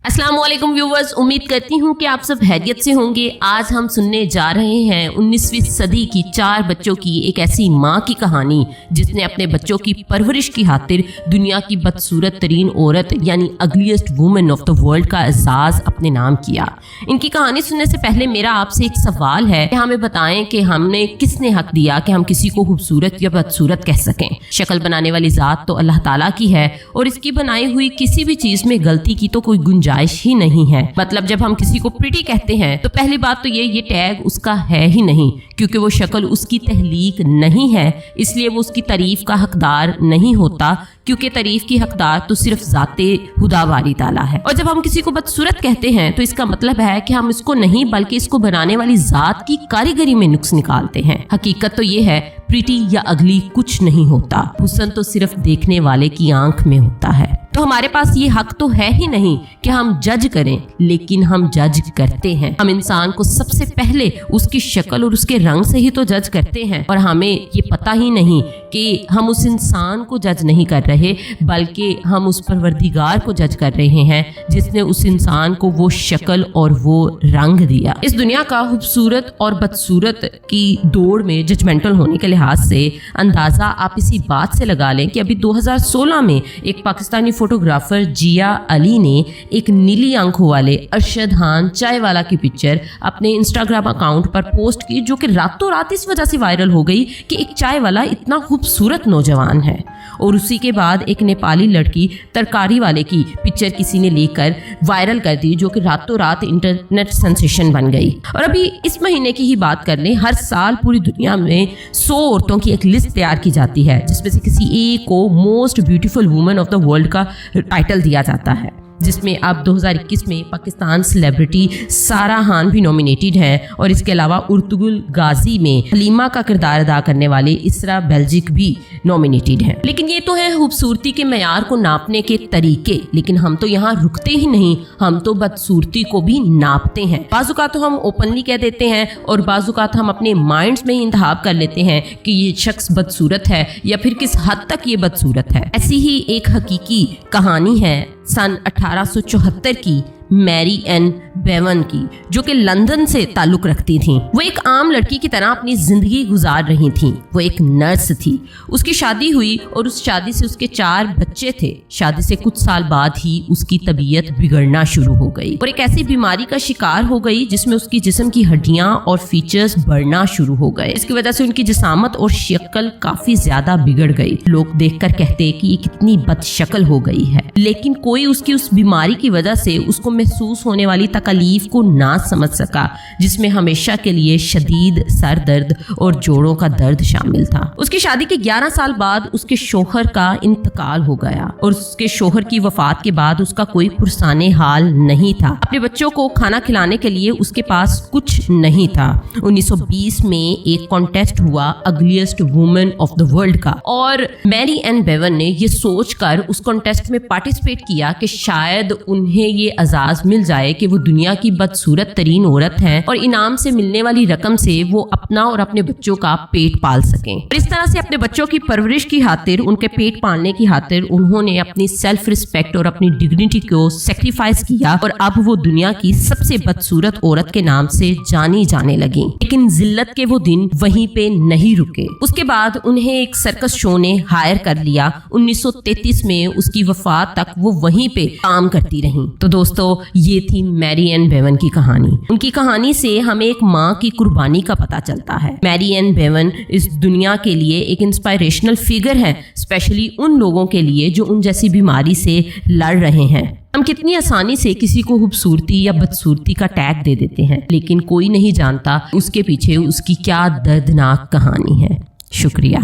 अस्सलाम वालेकुम व्यूवर्स, उम्मीद करती हूँ कि आप सब खैरियत से होंगे। आज हम सुनने जा रहे हैं 19वीं सदी की 4 बच्चों की एक ऐसी माँ की कहानी जिसने अपने बच्चों की परवरिश की खातिर दुनिया की बदसूरत तरीन औरत यानी ugliest women of the world का एजाज़ अपने नाम किया। इनकी कहानी सुनने से पहले मेरा आपसे एक सवाल है कि हमें बताएं कि हमने किसने हक दिया कि हम किसी को खूबसूरत या बदसूरत कह सकें। शक्ल बनाने वाली ज़ात तो अल्लाह ताला की है और इसकी बनाई हुई किसी भी चीज़ में गलती की तो कोई गुंजाइश ही नहीं है। मतलब जब हम किसी को प्रिटी कहते हैं तो पहली बात तो ये टैग उसका है ही नहीं, क्योंकि वो शक्ल उसकी तहलीक नहीं है, इसलिए वो उसकी तारीफ का हकदार नहीं होता, क्योंकि तारीफ की हकदार तो सिर्फ ज़ाते खुदा बारी ताला है। और जब हम किसी को बदसूरत कहते हैं तो इसका मतलब है कि हम इसको नहीं बल्कि इसको बनाने वाली ज़ात की कारीगरी में नुक्स निकालते हैं। हकीकत तो ये है प्रिटी या अगली कुछ नहीं होता, हुस्न तो सिर्फ देखने वाले की आंख में होता है। तो हमारे पास ये हक तो है ही नहीं कि हम जज करें, लेकिन हम जज करते हैं। हम इंसान को सबसे पहले उसकी शक्ल और उसके रंग से ही तो जज करते हैं, और हमें ये पता ही नहीं कि हम उस इंसान को जज नहीं कर रहे बल्कि हम उस परवरदिगार को जज कर रहे हैं जिसने उस इंसान को वो शक्ल और वो रंग दिया। इस दुनिया का खूबसूरत और बदसूरत की दौड़ में जजमेंटल होने के लिहाज से अंदाज़ा आप इसी बात से लगा लें कि अभी 2016 में एक पाकिस्तानी फोटोग्राफर जिया अली ने एक नीली आंखों वाले अरशद खान चाय वाला की पिक्चर अपने इंस्टाग्राम अकाउंट पर पोस्ट की, जो कि रातों रात इस वजह से वायरल हो गई कि एक चाय वाला इतना खूबसूरत नौजवान है। और उसी के बाद एक नेपाली लड़की तरकारी वाले की पिक्चर किसी ने लेकर वायरल कर दी, जो कि रातों रात इंटरनेट सेंसेशन बन गई। और अभी इस महीने की ही बात कर लें, हर साल पूरी दुनिया में 100 औरतों की एक लिस्ट तैयार की जाती है जिसमें से किसी एक को most beautiful women of the world का टाइटल दिया जाता है, जिसमें अब 2021 में पाकिस्तान सेलिब्रिटी सारा खान भी नॉमिनेटेड हैं, और इसके अलावा उर्तुगुल गाजी में हलीमा का किरदार अदा करने वाले इसरा बेल्जिक भी नॉमिनेटेड हैं। लेकिन ये तो है खूबसूरती के मैयार को नापने के तरीके, लेकिन हम तो यहाँ रुकते ही नहीं, हम तो बदसूरती को भी नापते हैं। बाज़-औक़ात तो हम ओपनली कह देते हैं और बाज़-औक़ात हम अपने माइंड्स में ही इंतखाब कर लेते हैं कि ये शख्स बदसूरत है या फिर किस हद तक ये बदसूरत है। ऐसी ही एक हकीकी कहानी है सन 1874 की मैरी एन बेवन की, जो कि लंदन से ताल्लुक रखती थी। वो एक आम लड़की की तरह अपनी जिंदगी गुजार रही थी। वो एक नर्स थी। उसकी शादी हुई और उस शादी से उसके 4 बच्चे थे। शादी से कुछ साल बाद ही उसकी तबीयत बिगड़ना शुरू हो गई और एक ऐसी बीमारी का शिकार हो गई जिसमें उसकी जिस्म की हड्डियां और फीचर्स बढ़ना शुरू हो गए। इसकी वजह से उनकी जिसामत और शक्ल काफी ज्यादा बिगड़ गई। लोग देखकर कहते कि ये कितनी बदशक्ल हो गई है, लेकिन कोई उसकी उस बीमारी की वजह से उसको महसूस होने वाली तकलीफ को ना समझ सका, जिसमें हमेशा के लिए शदीद सर दर्द और जोड़ों का दर्द शामिल था। उसकी शादी के 11 साल बाद उसके शोहर का इंतकाल हो गया और उसके शोहर की वफात के बाद उसका कोई पुरसाने हाल नहीं था। अपने बच्चों को खाना खिलाने के लिए उसके पास कुछ नहीं था। 1920 में एक कॉन्टेस्ट हुआ ugliest women of the world का, और मैरी एन बेवन ने ये सोचकर उस कॉन्टेस्ट में पार्टिसिपेट किया कि शायद उन्हें ये एजाज मिल जाए कि वो दुनिया की बदसूरत तरीन औरत हैं और इनाम से मिलने वाली रकम से वो अपना और अपने बच्चों का पेट पाल सकें। और इस तरह से अपने बच्चों की परवरिश की खातिर, उनके पेट पालने की खातिर उन्होंने अपनी सेल्फ रिस्पेक्ट और अपनी डिग्निटी को सेक्रीफाइस किया, और अब वो दुनिया की सबसे बदसूरत औरत के नाम से जानी जाने लगी। लेकिन जिल्लत के वो दिन वहीं पे नहीं रुके। उसके बाद उन्हें एक सर्कस शो ने हायर कर लिया। 1933 में उसकी वफात तक वो वहीं पे काम करती रही। तो दोस्तों, ये थी मैरी एन बेवन की कहानी। उनकी कहानी से हमें एक माँ की कुर्बानी का पता चलता है। मैरी एन बेवन इस दुनिया के लिए एक इंस्पिरेशनल फिगर है, स्पेशली उन लोगों के लिए जो उन जैसी बीमारी से लड़ रहे हैं। हम कितनी आसानी से किसी को खूबसूरती या बदसूरती का टैग दे देते हैं, लेकिन कोई नहीं जानता उसके पीछे उसकी क्या दर्दनाक कहानी है। शुक्रिया।